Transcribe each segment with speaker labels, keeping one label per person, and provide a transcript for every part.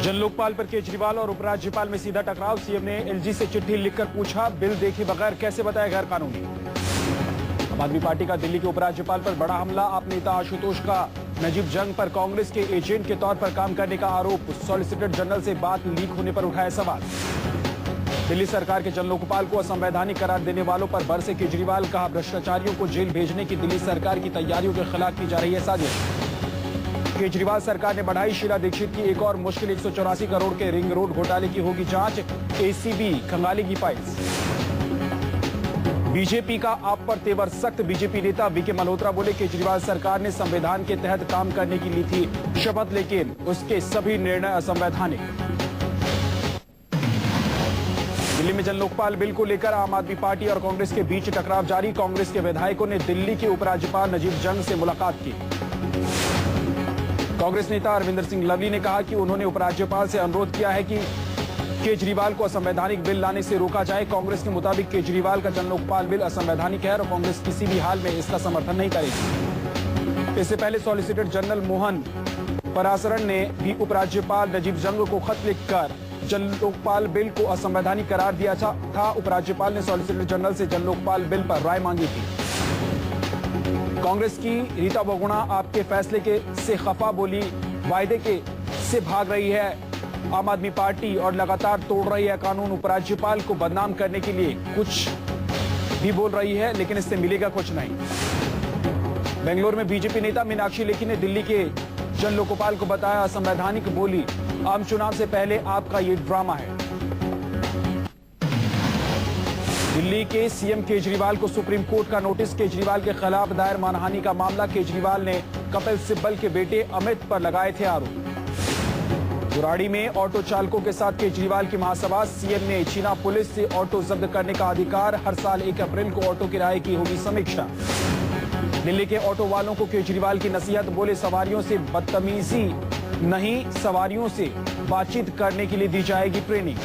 Speaker 1: जन लोकपाल पर केजरीवाल और उपराज्यपाल में सीधा टकराव। सीएम ने एलजी से चिट्ठी लिखकर पूछा, बिल देखे बगैर कैसे बताया गैर कानूनी। आम आदमी पार्टी का दिल्ली के उपराज्यपाल पर बड़ा हमला। आप नेता आशुतोष का नजीब जंग पर कांग्रेस के एजेंट के तौर पर काम करने का आरोप। सॉलिसिटर जनरल से बात लीक होने पर उठाया सवाल। दिल्ली सरकार के जन लोकपाल को असंवैधानिक करार देने वालों पर बरसे केजरीवाल। कहा, भ्रष्टाचारियों को जेल भेजने की दिल्ली सरकार की तैयारियों के खिलाफ की जा रही है साजिश। केजरीवाल सरकार ने बढ़ाई शीला दीक्षित की एक और मुश्किल। 184 करोड़ के रिंग रोड घोटाले की होगी जांच। ACB खंगालेगी files. बीजेपी का आप पर तेवर सख्त। बीजेपी नेता वीके मल्होत्रा बोले, केजरीवाल सरकार ने संविधान के तहत काम करने की ली थी शपथ, लेकिन उसके सभी निर्णय असंवैधानिक। दिल्ली में जन लोकपाल बिल को लेकर आम आदमी पार्टी और कांग्रेस के बीच टकराव जारी। कांग्रेस के विधायकों ने दिल्ली के उपराज्यपाल नजीब जंग से मुलाकात की। कांग्रेस नेता अरविंदर सिंह लवली ने कहा कि उन्होंने उपराज्यपाल से अनुरोध किया है कि केजरीवाल को असंवैधानिक बिल लाने से रोका जाए। कांग्रेस के मुताबिक केजरीवाल का जन लोकपाल बिल असंवैधानिक है और कांग्रेस किसी भी हाल में इसका समर्थन नहीं करेगी। इससे पहले सॉलिसिटर जनरल मोहन परासरन ने भी उपराज्यपाल नजीब जंग को खत लिखकर जन लोकपाल बिल को असंवैधानिक करार दिया था। उपराज्यपाल ने सॉलिसिटर जनरल से जन लोकपाल बिल पर राय मांगी थी। कांग्रेस की रीता बहुगुणा आपके फैसले के से खफा बोली, वायदे के से भाग रही है आम आदमी पार्टी और लगातार तोड़ रही है कानून। उपराज्यपाल को बदनाम करने के लिए कुछ भी बोल रही है, लेकिन इससे मिलेगा कुछ नहीं। बेंगलुरु में बीजेपी नेता मीनाक्षी लेखी ने दिल्ली के जन लोकपाल को बताया असंवैधानिक। बोली, आम चुनाव से पहले आपका ये ड्रामा है। दिल्ली के सीएम केजरीवाल को सुप्रीम कोर्ट का नोटिस। केजरीवाल के खिलाफ दायर मानहानि का मामला। केजरीवाल ने कपिल सिब्बल के बेटे अमित पर लगाए थे आरोप। बुराड़ी में ऑटो चालकों के साथ केजरीवाल की महासभा। सीएम ने छीना पुलिस से ऑटो जब्त करने का अधिकार। हर साल 1 अप्रैल को ऑटो किराए की होगी समीक्षा। दिल्ली के ऑटो वालों को केजरीवाल की नसीहत। बोले, सवारियों से बदतमीजी नहीं, सवारियों से बातचीत करने के लिए दी जाएगी ट्रेनिंग।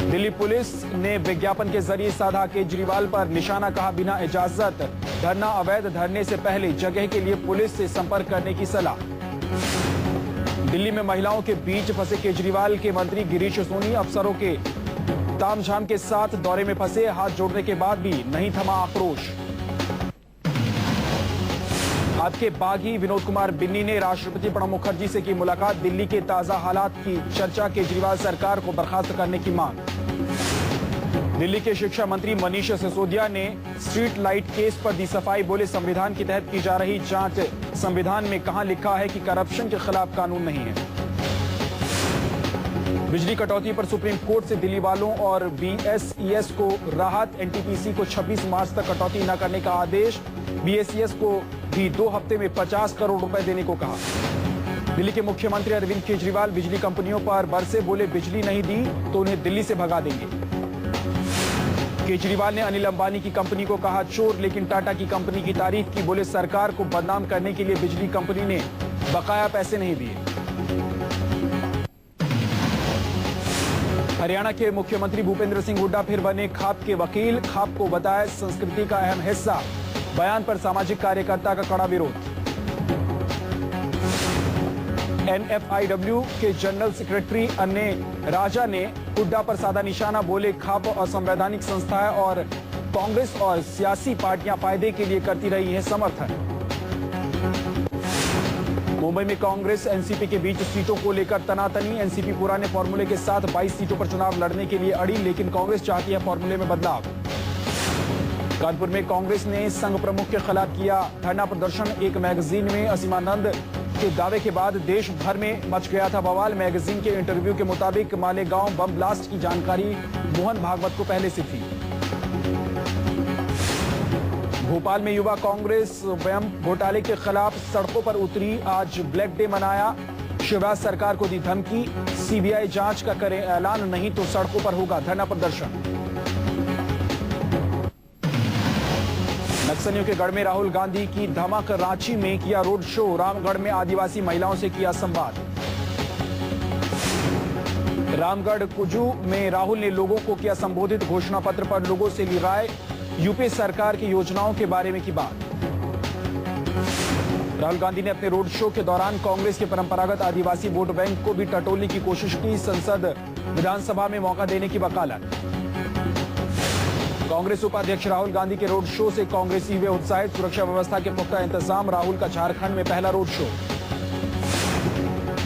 Speaker 1: दिल्ली पुलिस ने विज्ञापन के जरिए साधा केजरीवाल पर निशाना। कहा, बिना इजाजत धरना अवैध। धरने से पहले जगह के लिए पुलिस से संपर्क करने की सलाह। दिल्ली में महिलाओं के बीच फंसे केजरीवाल के मंत्री गिरीश सोनी। अफसरों के तामझाम के साथ दौरे में फंसे। हाथ जोड़ने के बाद भी नहीं थमा आक्रोश। आपके बागी विनोद कुमार बिन्नी ने राष्ट्रपति प्रणब मुखर्जी से की मुलाकात। दिल्ली के ताजा हालात की चर्चा। केजरीवाल सरकार को बर्खास्त करने की मांग। दिल्ली के शिक्षा मंत्री मनीष सिसोदिया ने स्ट्रीट लाइट केस पर दी सफाई। बोले, संविधान के तहत की जा रही जांच। संविधान में कहां लिखा है कि करप्शन के खिलाफ कानून नहीं है। बिजली कटौती पर सुप्रीम कोर्ट से दिल्ली वालों और बीएसईएस को राहत। एनटीपीसी को 26 मार्च तक कटौती न करने का आदेश। बीएसईएस को भी 2 हफ्ते में 50 करोड़ रुपए देने को कहा। दिल्ली के मुख्यमंत्री अरविंद केजरीवाल बिजली कंपनियों पर बरसे। बोले, बिजली नहीं दी तो उन्हें दिल्ली से भगा देंगे। केजरीवाल ने अनिल अंबानी की कंपनी को कहा चोर, लेकिन टाटा की कंपनी की तारीफ की। बोले, सरकार को बदनाम करने के लिए बिजली कंपनी ने बकाया पैसे नहीं दिए। हरियाणा के मुख्यमंत्री भूपेंद्र सिंह हुड्डा फिर बने खाप के वकील। खाप को बताया संस्कृति का अहम हिस्सा। बयान पर सामाजिक कार्यकर्ता का कड़ा विरोध। एनएफआईडब्ल्यू के जनरल सेक्रेटरी अन्य राजा ने हुड्डा पर साधा निशाना। बोले, खाप असंवैधानिक संस्था है और कांग्रेस और सियासी पार्टियां फायदे के लिए करती रही है समर्थन। मुंबई में कांग्रेस एनसीपी के बीच सीटों को लेकर तनातनी। एनसीपी पुराने फॉर्मूले के साथ 22 सीटों पर चुनाव लड़ने के लिए अड़ी, लेकिन कांग्रेस चाहती है फॉर्मूले में बदलाव। कानपुर में कांग्रेस ने संघ प्रमुख के खिलाफ किया धरना प्रदर्शन। एक मैगजीन में असीमानंद के दावे के बाद देश भर में मच गया था बवाल। मैगजीन के इंटरव्यू के मुताबिक मालेगांव बम ब्लास्ट की जानकारी मोहन भागवत को पहले से थी। भोपाल में युवा कांग्रेस वयम घोटाले के खिलाफ सड़कों पर उतरी। आज ब्लैक डे मनाया। शिवराज सरकार को दी धमकी। सीबीआई जांच का करे ऐलान, नहीं तो सड़कों पर होगा धरना प्रदर्शन। नक्सलियों के गढ़ में राहुल गांधी की धमक। रांची में किया रोड शो। रामगढ़ में आदिवासी महिलाओं से किया संवाद। रामगढ़ कुजू में राहुल ने लोगों को किया संबोधित। घोषणा पत्र पर लोगों से ली राय। यूपी सरकार की योजनाओं के बारे में की बात। राहुल गांधी ने अपने रोड शो के दौरान कांग्रेस के परंपरागत आदिवासी वोट बैंक को भी टटोलने की कोशिश की। संसद विधानसभा में मौका देने की वकालत। कांग्रेस उपाध्यक्ष राहुल गांधी के रोड शो से कांग्रेसी हुए उत्साहित। सुरक्षा व्यवस्था के पुख्ता इंतजाम। राहुल का झारखंड में पहला रोड शो।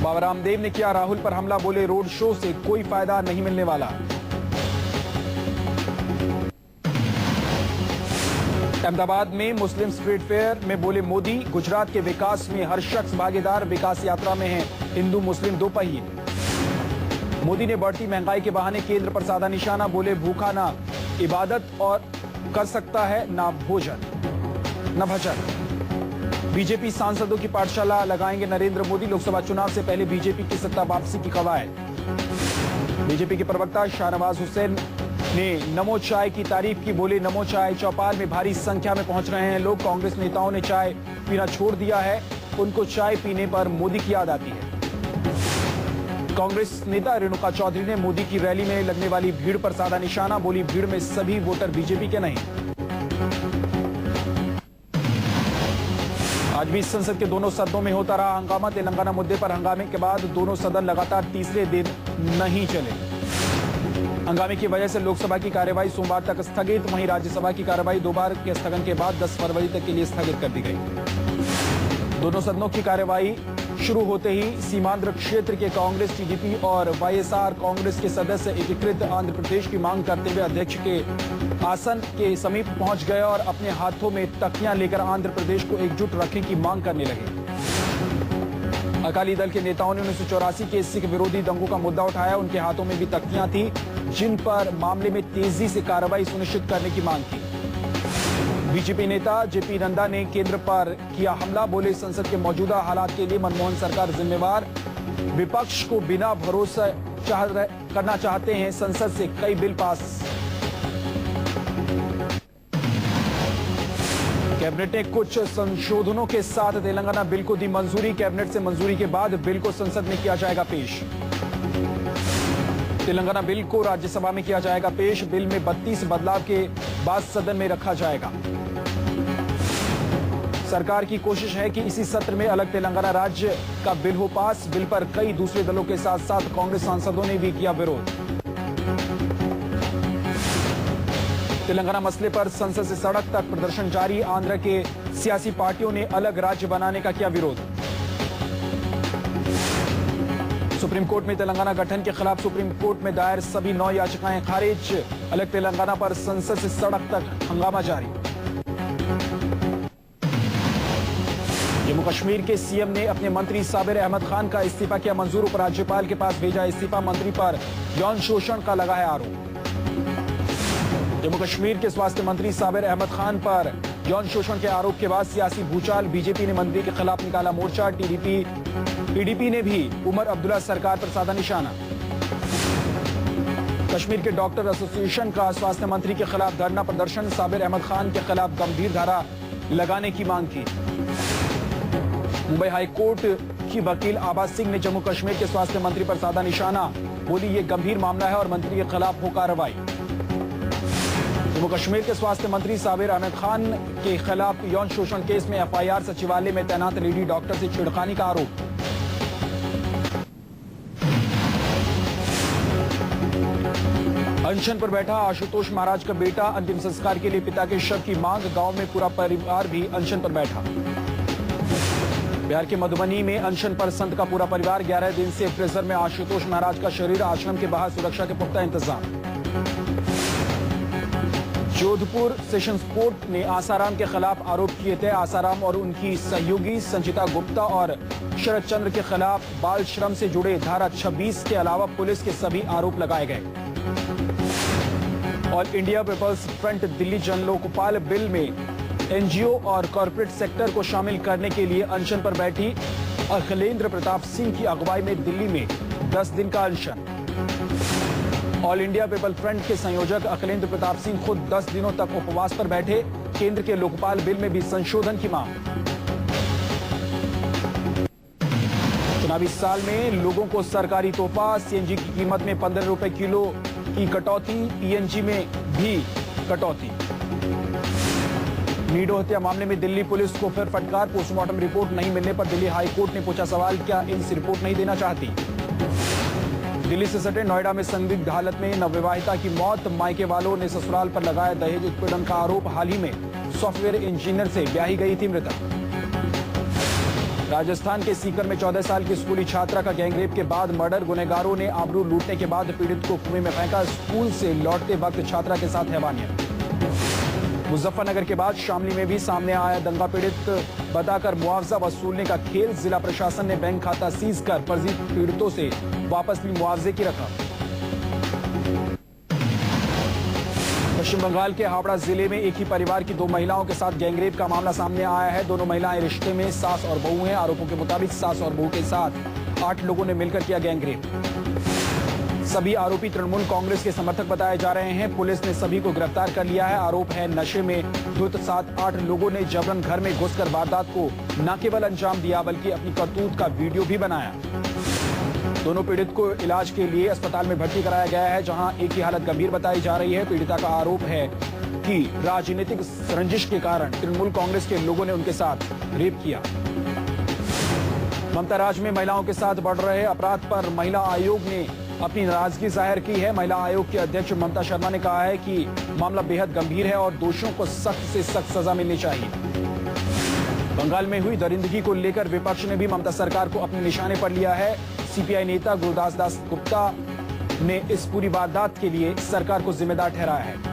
Speaker 1: बाबा रामदेव ने किया राहुल पर हमला। बोले रोड शो से कोई फायदा नहीं मिलने वाला। अहमदाबाद में मुस्लिम स्ट्रीट फेयर में बोले मोदी, गुजरात के विकास में हर शख्स भागीदार। विकास यात्रा में है हिंदू मुस्लिम दो पहिए। मोदी ने बढ़ती महंगाई के बहाने केंद्र पर साधा निशाना। बोले भूखा ना इबादत और कर सकता है ना भोजन न भजन। बीजेपी सांसदों की पाठशाला लगाएंगे नरेंद्र मोदी। लोकसभा चुनाव से पहले बीजेपी की सत्ता वापसी की कवायद। बीजेपी के प्रवक्ता शाहनवाज हुसैन ने नमो चाय की तारीफ की। बोले नमो चाय चौपाल में भारी संख्या में पहुंच रहे हैं लोग। कांग्रेस नेताओं ने चाय पीना छोड़ दिया है। उनको चाय पीने पर मोदी की याद आती है। कांग्रेस नेता रेणुका चौधरी ने मोदी की रैली में लगने वाली भीड़ पर साधा निशाना। बोली भीड़ में सभी वोटर बीजेपी के नहीं। आज भी संसद के दोनों सदनों में होता रहा हंगामा। तेलंगाना मुद्दे पर हंगामे के बाद दोनों सदन लगातार तीसरे दिन नहीं चले। हंगामे की वजह से लोकसभा की कार्यवाही सोमवार तक स्थगित। वहीं राज्यसभा की कार्यवाही दो बार के स्थगन के बाद 10 फरवरी तक के लिए स्थगित कर दी गई। दोनों सदनों की कार्यवाही शुरू होते ही सीमांध्र क्षेत्र के कांग्रेस, टीडीपी और वाईएसआर कांग्रेस के सदस्य एकीकृत आंध्र प्रदेश की मांग करते हुए अध्यक्ष के आसन के समीप पहुंच गए और अपने हाथों में तख्तियां लेकर आंध्र प्रदेश को एकजुट रखने की मांग करने लगे। अकाली दल के नेताओं ने 1984 के सिख विरोधी दंगों का मुद्दा उठाया। उनके हाथों में भी तख्तियां थी जिन पर मामले में तेजी से कार्रवाई सुनिश्चित करने की मांग की। बीजेपी नेता जेपी नड्डा ने केंद्र पर किया हमला। बोले संसद के मौजूदा हालात के लिए मनमोहन सरकार जिम्मेवार। विपक्ष को बिना भरोसा करना चाहते हैं। संसद से कई बिल पास। कैबिनेट ने कुछ संशोधनों के साथ तेलंगाना बिल को दी मंजूरी। कैबिनेट से मंजूरी के बाद बिल को संसद में किया जाएगा पेश। तेलंगाना बिल को राज्यसभा में किया जाएगा पेश। बिल में 32 बदलाव के बाद सदन में रखा जाएगा। सरकार की कोशिश है कि इसी सत्र में अलग तेलंगाना राज्य का बिल हो पास। बिल पर कई दूसरे दलों के साथ साथ कांग्रेस सांसदों ने भी किया विरोध। तेलंगाना मसले पर संसद से सड़क तक प्रदर्शन जारी। आंध्र के सियासी पार्टियों ने अलग राज्य बनाने का किया विरोध। सुप्रीम कोर्ट में तेलंगाना गठन के खिलाफ सुप्रीम कोर्ट में दायर सभी 9 याचिकाएं खारिज। अलग तेलंगाना पर संसद से सड़क तक हंगामा जारी। जम्मू कश्मीर के सीएम ने अपने मंत्री साबिर अहमद खान का इस्तीफा किया मंजूर। उपराज्यपाल के पास भेजा इस्तीफा। मंत्री पर यौन शोषण का लगा है आरोप। जम्मू कश्मीर के स्वास्थ्य मंत्री साबिर अहमद खान पर यौन शोषण के आरोप के बाद सियासी भूचाल। बीजेपी ने मंत्री के खिलाफ निकाला मोर्चा। टीडीपी ने भी उमर अब्दुल्ला सरकार पर साधा निशाना। कश्मीर के डॉक्टर एसोसिएशन का स्वास्थ्य मंत्री के खिलाफ धरना प्रदर्शन। साबिर अहमद खान के खिलाफ गंभीर धारा लगाने की मांग की। मुंबई हाईकोर्ट की वकील आबा सिंह ने जम्मू कश्मीर के स्वास्थ्य मंत्री पर साधा निशाना। बोली ये गंभीर मामला है और मंत्री के खिलाफ हो कार्रवाई। जम्मू कश्मीर के स्वास्थ्य मंत्री साबिर अहमद खान के खिलाफ यौन शोषण केस में एफआईआर। सचिवालय में तैनात लेडी डॉक्टर से छेड़खानी का आरोप। अनशन पर बैठा आशुतोष महाराज का बेटा। अंतिम संस्कार के लिए पिता के शव की मांग। गांव में पूरा परिवार भी अनशन पर बैठा। बिहार के मधुबनी में अनशन पर संत का पूरा परिवार। 11 दिन से प्रिजन में आशुतोष महाराज का शरीर। आश्रम के बाहर सुरक्षा के पुख्ता इंतजाम। जोधपुर सेशंस कोर्ट ने आसाराम के खिलाफ आरोप किए थे। आसाराम और उनकी सहयोगी संचिता गुप्ता और शरद चंद्र के खिलाफ बाल श्रम से जुड़े धारा 26 के अलावा पुलिस के सभी आरोप लगाए गए। All India people's front Delhi Jan Lokpal bill में एनजीओ और कॉरपोरेट सेक्टर को शामिल करने के लिए अनशन पर बैठी अखिलेंद्र प्रताप सिंह की अगुवाई में दिल्ली में 10 दिन का अनशन। ऑल इंडिया पीपल फ्रंट के संयोजक अखिलेंद्र प्रताप सिंह खुद 10 दिनों तक उपवास पर बैठे। केंद्र के लोकपाल बिल में भी संशोधन की मांग। चुनावी साल में लोगों को सरकारी तोहफा। सीएनजी की कीमत में 15 रुपए किलो की कटौती। पीएनजी में भी कटौती। नीडो हत्या मामले में दिल्ली पुलिस को फिर फटकार। पोस्टमार्टम रिपोर्ट नहीं मिलने पर दिल्ली हाई कोर्ट ने पूछा सवाल, क्या इनसे रिपोर्ट नहीं देना चाहती। दिल्ली से सटे नोएडा में संदिग्ध हालत में नवविवाहिता की मौत। मायके वालों ने ससुराल पर लगाया दहेज उत्पीड़न का आरोप। हाल ही में सॉफ्टवेयर इंजीनियर से ब्याही गई थी मृतक। राजस्थान के सीकर में 14 साल की स्कूली छात्रा का गैंगरेप के बाद मर्डर। गुनहगारों ने आबरू लूटने के बाद पीड़ित को कुएं में फेंका। स्कूल से लौटते वक्त छात्रा के साथ हैवानियत। मुजफ्फरनगर के बाद शामली में भी सामने आया दंगा। पीड़ित बताकर मुआवजा वसूलने का खेल। जिला प्रशासन ने बैंक खाता सीज कर फर्जी पीड़ितों से वापस ली मुआवजे की रकम। पश्चिम बंगाल के हावड़ा जिले में एक ही परिवार की 2 महिलाओं के साथ गैंगरेप का मामला सामने आया है। दोनों महिलाएं रिश्ते में सास और बहू हैं। आरोपों के मुताबिक सास और बहू के साथ 8 लोगों ने मिलकर किया गैंगरेप। सभी आरोपी तृणमूल कांग्रेस के समर्थक बताए जा रहे हैं। पुलिस ने सभी को गिरफ्तार कर लिया है। आरोप है नशे में धुत 7-8 लोगों ने जबरन घर में घुसकर वारदात को न केवल अंजाम दिया बल्कि अपनी करतूत का वीडियो भी बनाया। दोनों पीड़ित को इलाज के लिए अस्पताल में भर्ती कराया गया है, जहां एक की हालत गंभीर बताई जा रही है। पीड़िता का आरोप है कि राजनीतिक रंजिश के कारण तृणमूल कांग्रेस के लोगों ने उनके साथ रेप किया। ममता राज में महिलाओं के साथ बढ़ रहे अपराध पर महिला आयोग ने अपनी नाराजगी जाहिर की है। महिला आयोग की अध्यक्ष ममता शर्मा ने कहा है कि मामला बेहद गंभीर है और दोषियों को सख्त से सख्त सजा मिलनी चाहिए। बंगाल में हुई दरिंदगी को लेकर विपक्ष ने भी ममता सरकार को अपने निशाने पर लिया है। सीपीआई नेता गुरदास दास गुप्ता ने इस पूरी वारदात के लिए सरकार को जिम्मेदार ठहराया है।